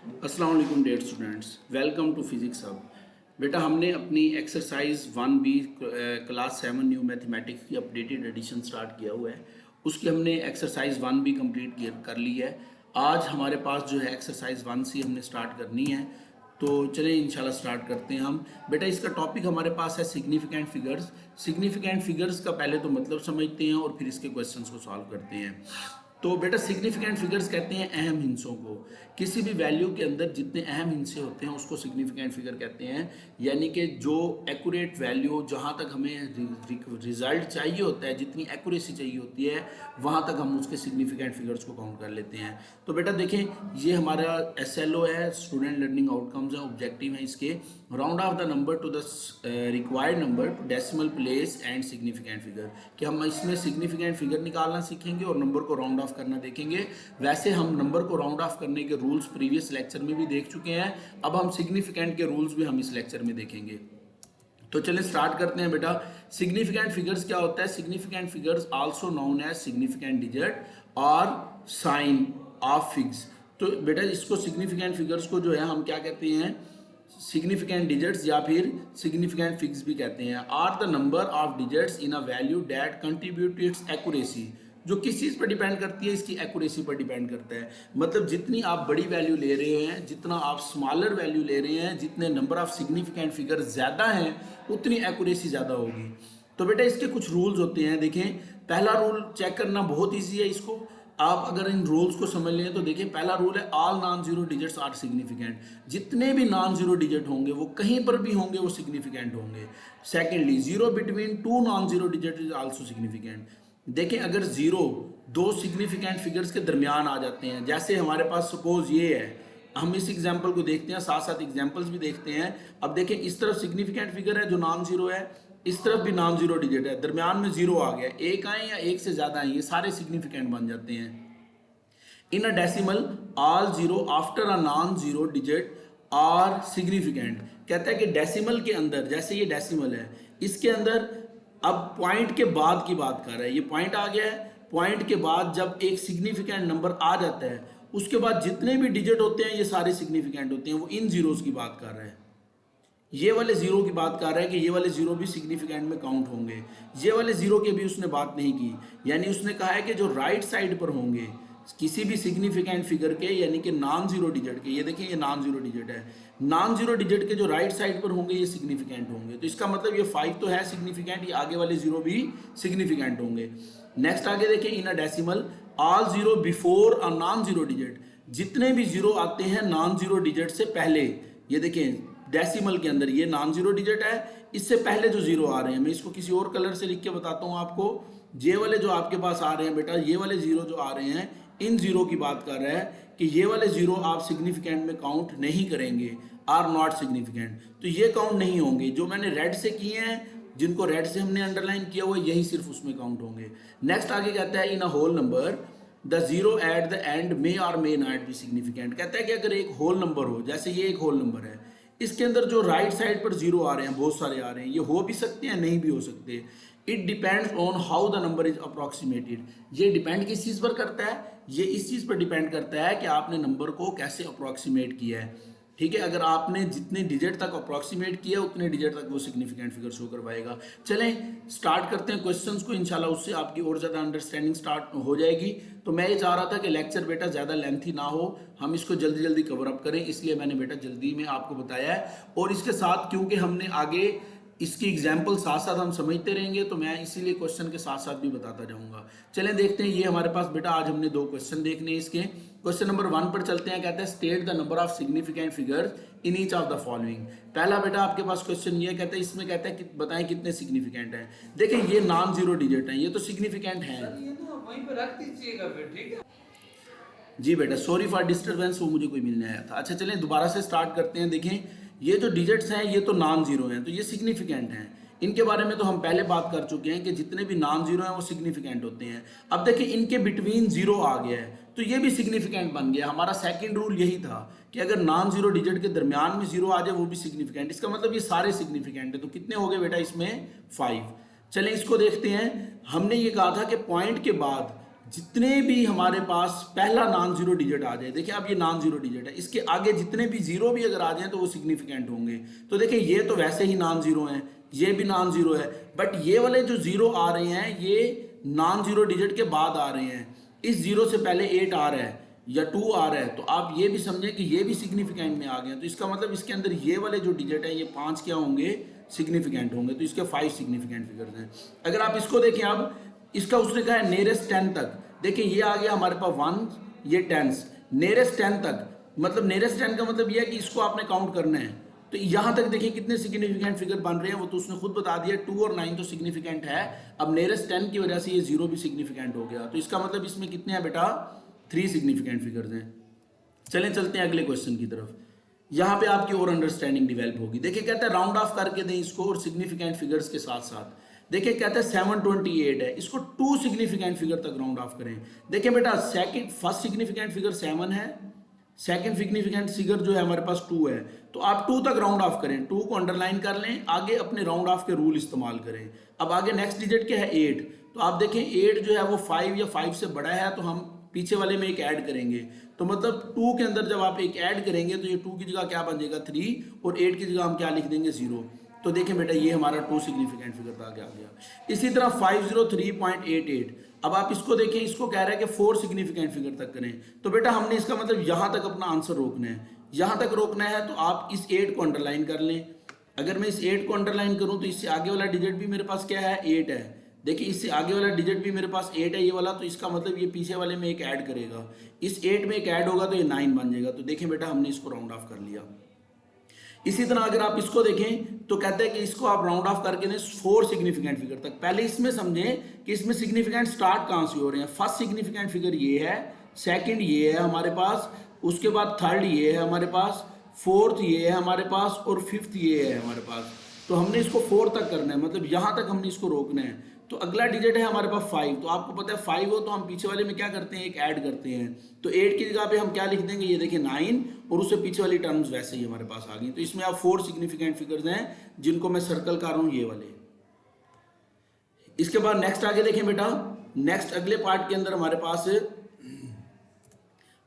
अस्सलाम वालेकुम dear students, welcome to physics hub. बेटा हमने अपनी exercise 1B class 7 new mathematics की अपडेटेड एडिशन स्टार्ट किया हुआ है। उसकी हमने एक्सरसाइज 1B कंप्लीट कर ली है। आज हमारे पास जो है एक्सरसाइज 1C हमने स्टार्ट करनी है। तो चलिए इंशाल्लाह स्टार्ट करते हैं हम। बेटा इसका टॉपिक हमारे पास है सिग्निफिकेंट फिगर्स। सिग्निफिकेंट फिगर्स का पहले तो मतलब समझते हैं और फिर इसके क्वेश्चंस को सॉल्व करते हैं। तो बेटा सिग्निफिकेंट फिगर्स कहते हैं अहम हिस्सों को। किसी भी वैल्यू के अंदर जितने अहम हिस्से होते हैं उसको सिग्निफिकेंट फिगर कहते हैं। यानी कि जो एक्यूरेट वैल्यू, जहाँ तक हमें रिजल्ट चाहिए होता है, जितनी एक्यूरेसी चाहिए होती है, वहाँ तक हम उसके सिग्निफिकेंट फिगर्स को काउंट कर लेते हैं। तो बेटा देखें, ये हमारा SLO है, स्टूडेंट लर्निंग आउटकम्स है, ऑब्जेक्टिव है इसके। Round of the number two the required number two decimal place and significant figure, कि हम इसमें सिग्निफिकेंट फिगर निकालना सीखेंगे और नंबर को राउंड ऑफ करना देखेंगे। वैसे हम नंबर को राउंड ऑफ करने के रूल्स प्रीवियस लेक्चर में भी देख चुके हैं। अब हम सिग्निफिकेंट के रूल्स भी हम इस लेक्चर में देखेंगे। तो चलिए स्टार्ट करते हैं बेटा। सिग्निफिकेंट फिगर्स क्या होता है? Significant figures also known as significant digit और साइन ऑफ फिग्स। तो बेटा इसको सिग्निफिकेंट फिगर्स को जो है हम क्या कहते हैं? सिग्निफिकेंट डिजिट्स या फिर सिग्निफिकेंट फिग्स भी कहते हैं। Are the number of digits in a value that contribute to its accuracy. जो किस चीज़ पर डिपेंड करती है? इसकी एक्यूरेसी पर डिपेंड करता है। मतलब जितनी आप बड़ी वैल्यू ले रहे हैं, जितना आप स्मॉलर वैल्यू ले रहे हैं, जितने नंबर ऑफ सिग्निफिकेंट फिगर ज़्यादा हैं, उतनी एक्यूरेसी ज़्यादा होगी। तो बेटा इसके कुछ रूल्स होते हैं। देखें, पहला रूल चेक करना बहुत ईजी है। इसको आप अगर इन रूल्स को समझ लें तो देखिए, पहला रूल है all non zero digits are significant. जितने भी नॉन जीरो डिजिट होंगे वो कहीं पर भी होंगे वो सिग्निफिकेंट होंगे। Secondly, zero between two non zero digit is also significant. देखें, अगर जीरो दो सिग्निफिकेंट फिगर्स के दरमियान आ जाते हैं, जैसे हमारे पास सपोज ये है, हम इस एग्जाम्पल को देखते हैं, साथ साथ एग्जाम्पल्स भी देखते हैं। अब देखें, इस तरफ सिग्निफिकेंट फिगर है जो नॉन जीरो है, इस तरफ भी नॉन जीरो डिजिट है, दरमियान में जीरो आ गया, एक आए या एक से ज्यादा आए, ये सारे सिग्निफिकेंट बन जाते हैं। In a decimal all zero after a non zero digit are significant. कहता है कि डेसिमल के अंदर, जैसे ये डेसिमल है, इसके अंदर अब पॉइंट के बाद की बात कर रहा है, ये पॉइंट आ गया है, पॉइंट के बाद जब एक सिग्निफिकेंट नंबर आ जाता है, उसके बाद जितने भी डिजिट होते हैं ये सारे सिग्निफिकेंट होते हैं। वो इन जीरोस की बात कर रहा है, ये वाले जीरो की बात कर रहा है कि ये वाले जीरो भी सिग्निफिकेंट में काउंट होंगे। ये वाले जीरो की भी उसने बात नहीं की, यानी उसने कहा है कि जो राइट साइड पर होंगे किसी भी सिग्निफिकेंट फिगर के, यानी कि नॉन जीरो डिजिट के, ये देखिए ये नॉन जीरो डिजिट है, नॉन जीरो डिजिट के जो राइट साइड पर होंगे ये सिग्निफिकेंट होंगे। तो इसका मतलब ये 5 तो है सिग्निफिकेंट, ये आगे वाले जीरो भी सिग्निफिकेंट होंगे। नेक्स्ट आगे देखिए, in a decimal all zero before a non zero digit. जितने भी जीरो आते हैं नॉन जीरो डिजिट से पहले, ये देखें डेसिमल के अंदर ये नॉन जीरो डिजिट है, इससे पहले जो जीरो आ रहे हैं, मैं इसको किसी और कलर से लिख के बताता हूँ आपको। ये वाले जो आपके पास आ रहे हैं बेटा, ये वाले जीरो जो आ रहे हैं, इन जीरो की बात कर रहा है कि ये वाले जीरो आप सिग्निफिकेंट में काउंट नहीं करेंगे, आर नॉट सिग्निफिकेंट। तो ये काउंट नहीं होंगे। जो मैंने रेड से किए हैं, जिनको रेड से हमने अंडरलाइन किया हुआ, यही सिर्फ उसमें काउंट होंगे। नेक्स्ट आगे कहता है, in a whole number the zero at the end may or may not be significant. कहता है कि अगर एक होल नंबर हो, जैसे ये एक होल नंबर है, इसके अंदर जो राइट साइड पर जीरो आ रहे हैं, बहुत सारे आ रहे हैं, ये हो भी सकते हैं नहीं भी हो सकते। It depends on how the number is approximated. ये डिपेंड किस चीज़ पर करता है? ये इस चीज़ पर डिपेंड करता है कि आपने नंबर को कैसे अप्रोक्सीमेट किया है। ठीक है, अगर आपने जितने डिजिट तक अप्रोक्सीमेट किया उतने डिजिट तक वो सिग्निफिकेंट फिगर शो करवाएगा। चलें स्टार्ट करते हैं क्वेश्चंस को, इंशाल्लाह उससे आपकी और ज़्यादा अंडरस्टैंडिंग स्टार्ट हो जाएगी। तो मैं ये चाह रहा था कि लेक्चर बेटा ज़्यादा लेंथी ना हो, हम इसको जल्दी जल्दी कवर अप करें, इसलिए मैंने बेटा जल्दी में आपको बताया है। और इसके साथ क्योंकि हमने आगे इसकी एग्जाम्पल साथ साथ हम समझते रहेंगे, तो मैं इसीलिए क्वेश्चन के साथ साथ भी बताता जाऊंगा। चलें देखते हैं, ये हमारे पास बेटा आज हमने दो क्वेश्चन देखने हैं इसके। क्वेश्चन नंबर 1 पर चलते हैं। कहते हैं state the number of significant figures in each of the following. पहला बेटा आपके पास क्वेश्चन ये कहता है, इसमें कहता है कि बताएं कितने सिग्निफिकेंट हैं। देखें ये नॉन जीरो डिजिट है, ये तो सिग्निफिकेंट है। वहीं पर रख दीजिएगा फिर, ठीक है। जी बेटा, सॉरी फॉर डिस्टर्बेंस, वो मुझे कोई मिलने आया था। अच्छा चलें दोबारा से स्टार्ट करते हैं। देखें ये जो डिजिट्स हैं ये तो नॉन जीरो हैं, तो ये सिग्निफिकेंट हैं। इनके बारे में तो हम पहले बात कर चुके हैं कि जितने भी नॉन जीरो हैं वो सिग्निफिकेंट होते हैं। अब देखिए इनके बिटवीन जीरो आ गया है, तो ये भी सिग्निफिकेंट बन गया। हमारा सेकंड रूल यही था कि अगर नॉन जीरो डिजिट के दरमियान में जीरो आ जाए वो भी सिग्निफिकेंट। इसका मतलब ये सारे सिग्निफिकेंट है। तो कितने हो गए बेटा इसमें? 5। चलें इसको देखते हैं। हमने ये कहा था कि पॉइंट के बाद जितने भी हमारे पास पहला नॉन जीरो डिजिट आ जाए, देखिए अब ये नॉन जीरो डिजिट है, इसके आगे जितने भी जीरो भी अगर आ जाए तो वो सिग्निफिकेंट होंगे। तो देखिए ये तो वैसे ही नॉन जीरो हैं, ये भी नॉन जीरो है, बट ये वाले जो जीरो आ रहे हैं ये नॉन जीरो डिजिट के बाद आ रहे हैं। इस जीरो से पहले 8 आ रहा है या 2 आ रहा है, तो आप ये भी समझें कि ये भी सिग्निफिकेंट में आ गए। तो इसका मतलब इसके अंदर ये वाले जो डिजिट है ये 5 क्या होंगे, सिग्निफिकेंट होंगे। तो इसके 5 सिग्निफिकेंट फिगर्स हैं। अगर आप इसको देखें, अब इसका उसने कहा है नियरेस्ट 10 तक, देखिए ये आ गया हमारे पास 1, ये टेंस, नियरेस्ट 10 तक, मतलब नियरेस्ट 10 का मतलब ये है कि इसको आपने काउंट करना है। तो यहाँ तक देखिए कितने सिग्निफिकेंट फिगर बन रहे हैं, वो तो उसने खुद बता दिया, 2 और 9 तो सिग्निफिकेंट है। अब नियरेस्ट 10 की वजह से ये 0 भी सिग्निफिकेंट हो गया। तो इसका मतलब इसमें कितने हैं बेटा, 3 सिग्निफिकेंट फिगर्स हैं। चलें चलते हैं अगले क्वेश्चन की तरफ। यहाँ पे आपकी और अंडरस्टैंडिंग डेवलप होगी। देखिए कहता है राउंड ऑफ करके दें इसको और सिग्निफिकेंट फिगर्स के साथ साथ। देखिए कहता है 728 है, इसको 2 सिग्निफिकेंट फिगर तक राउंड ऑफ करें। देखिए बेटा फर्स्ट सिग्निफिकेंट फिगर 7 है, सेकंड सिग्निफिकेंट फिगर जो है हमारे पास 2 है, तो आप 2 तक राउंड ऑफ करें, 2 को अंडरलाइन कर लें, आगे अपने राउंड ऑफ के रूल इस्तेमाल करें। अब आगे नेक्स्ट डिजिट क्या है, 8, तो आप देखें 8 जो है वो 5 या 5 से बड़ा है, तो हम पीछे वाले में एक ऐड करेंगे। तो मतलब 2 के अंदर जब आप एक ऐड करेंगे तो ये 2 की जगह क्या बन जाएगा 3, और 8 की जगह हम क्या लिख देंगे 0। तो देखें बेटा ये हमारा 2 सिग्निफिकेंट फिगर आगे आ गया। इसी तरह 503.88, अब आप इसको देखें, इसको कह रहा है कि 4 सिग्निफिकेंट फिगर तक करें। तो बेटा हमने इसका मतलब यहाँ तक अपना आंसर रोकना है, यहाँ तक रोकना है, तो आप इस 8 को अंडरलाइन कर लें। अगर मैं इस 8 को अंडरलाइन करूँ तो इससे आगे वाला डिजिट भी मेरे पास क्या है, 8 है। देखिए इससे आगे वाला डिजिट भी मेरे पास 8 है ये वाला, तो इसका मतलब ये पीछे वाले में एक ऐड करेगा, इस 8 में एक ऐड होगा तो ये 9 बन जाएगा। तो देखें बेटा हमने इसको राउंड ऑफ कर लिया। इसी तरह अगर आप इसको देखें तो कहते हैं कि इसको आप राउंड ऑफ करके दें 4 सिग्निफिकेंट फिगर तक। पहले इसमें समझें कि इसमें सिग्निफिकेंट स्टार्ट कहाँ से हो रहे हैं। फर्स्ट सिग्निफिकेंट फिगर ये है, सेकंड ये है हमारे पास, उसके बाद थर्ड ये है हमारे पास, फोर्थ ये है हमारे पास, और फिफ्थ ये है हमारे पास। तो हमने इसको 4 तक करना है, मतलब यहाँ तक हमने इसको रोकना है। तो अगला डिजिट है हमारे पास 5, तो आपको पता है 5 हो तो हम पीछे वाले में क्या करते हैं, एक ऐड करते हैं। तो 8 की जगह पे हम क्या लिख देंगे, ये देखिए 9, और उससे पीछे वाली टर्म्स वैसे ही हमारे पास आ गई। तो इसमें आप 4 सिग्निफिकेंट फिगर्स हैं जिनको मैं सर्कल कर रहा हूँ, ये वाले। इसके बाद नेक्स्ट आगे देखें बेटा, नेक्स्ट अगले पार्ट के अंदर हमारे पास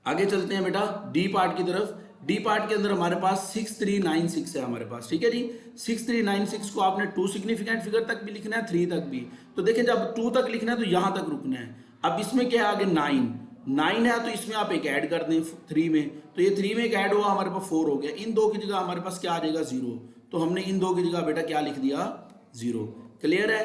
आगे चलते हैं बेटा डी पार्ट की तरफ। डी पार्ट के अंदर हमारे पास 6396 है हमारे पास, ठीक है जी। 6396 को आपने 2 सिग्निफिकेंट फिगर तक भी लिखना है, 3 तक भी। तो देखिए जब 2 तक लिखना है तो यहां तक रुकना है। अब इसमें क्या है आगे 9 है, तो इसमें आप एक ऐड कर दें 3 में, तो ये 3 में एक ऐड हुआ हमारे पास 4 हो गया। इन 2 की जगह हमारे पास क्या आ जाएगा 0, तो हमने इन 2 की जगह बेटा क्या लिख दिया 0। क्लियर है।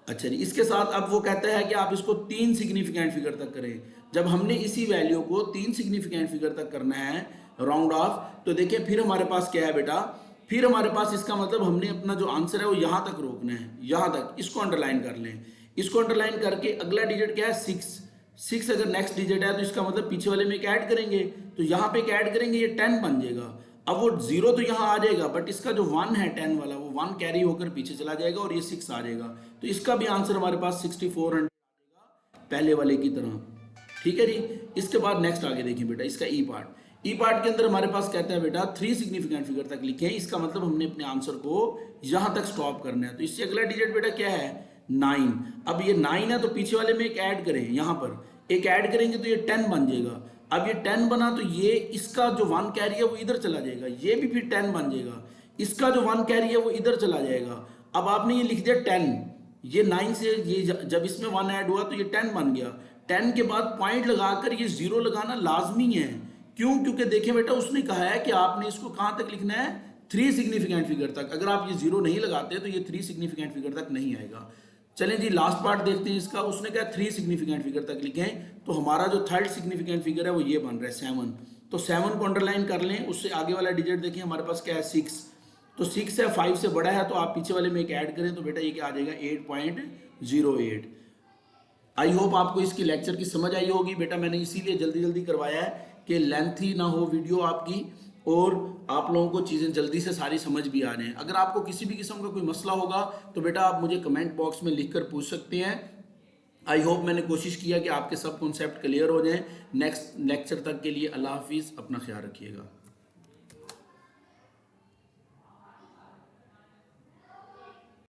अच्छा जी, इसके साथ अब वो कहता है कि आप इसको 3 सिग्निफिकेंट फिगर तक करें। जब हमने इसी वैल्यू को 3 सिग्निफिकेंट फिगर तक करना है राउंड ऑफ, तो देखिए फिर हमारे पास क्या है बेटा, फिर हमारे पास इसका मतलब हमने अपना जो आंसर है वो यहां तक रोकना है, यहां तक। इसको अंडरलाइन कर लें, इसको अंडरलाइन करके अगला डिजिट क्या है 6 अगर नेक्स्ट डिजिट है तो इसका मतलब पीछे वाले में एक ऐड करेंगे, तो यहाँ पे एक ऐड करेंगे, ये 10 बन जाएगा। अब वो 0 तो यहाँ आ जाएगा, बट इसका जो 1 है 10 वाला, वो 1 कैरी होकर पीछे चला जाएगा और ये 6 आ जाएगा। तो इसका भी आंसर हमारे पास 6400 पहले वाले की तरह, ठीक है जी। इसके बाद नेक्स्ट आगे देखिए बेटा, इसका ई पार्ट के अंदर हमारे पास कहता है बेटा 3 सिग्निफिकेंट फिगर तक लिखें। इसका मतलब हमने अपने आंसर को यहां तक स्टॉप करना है। तो इससे अगला डिजिट बेटा क्या है 9। अब ये 9 है तो पीछे वाले में एक ऐड करें, यहां पर एक ऐड करेंगे तो ये 10 बन जाएगा। अब ये 10 बना तो ये इसका जो 1 कैरी है वो इधर चला जाएगा, ये भी फिर 10 बन जाएगा। इसका जो 1 कैरी है वो इधर चला जाएगा। अब आपने ये लिख दिया 10, ये 9 से ये जब इसमें 1 ऐड हुआ तो ये 10 बन गया। 10 के बाद पॉइंट लगाकर ये 0 लगाना लाजमी है। क्यों? क्योंकि देखें बेटा उसने कहा है कि आपने इसको कहां तक लिखना है 3 सिग्निफिकेंट फिगर तक। अगर आप ये 0 नहीं लगाते तो ये 3 सिग्निफिकेंट फिगर तक नहीं आएगा। चलें जी लास्ट पार्ट देखते हैं इसका। उसने कहा 3 सिग्निफिकेंट फिगर तक लिखें, तो हमारा जो थर्ड सिग्निफिकेंट फिगर है वो ये बन रहा है 7। तो 7 को अंडरलाइन कर लें, उससे आगे वाला डिजिट देखिए हमारे पास क्या है 6। तो 6 है 5 से बड़ा है, तो आप पीछे वाले में एक ऐड करें तो बेटा ये क्या आ जाएगा 8.08। आई होप आपको इसकी लेक्चर की समझ आई होगी बेटा। मैंने इसीलिए जल्दी जल्दी करवाया है कि लेंथी ना हो वीडियो आपकी, और आप लोगों को चीज़ें जल्दी से सारी समझ भी आ जाएं। अगर आपको किसी भी किस्म का कोई मसला होगा तो बेटा आप मुझे कमेंट बॉक्स में लिख कर पूछ सकते हैं। आई होप मैंने कोशिश किया कि आपके सब कॉन्सेप्ट क्लियर हो जाएं। नेक्स्ट लेक्चर तक के लिए अल्लाह हाफिज़, अपना ख्याल रखिएगा।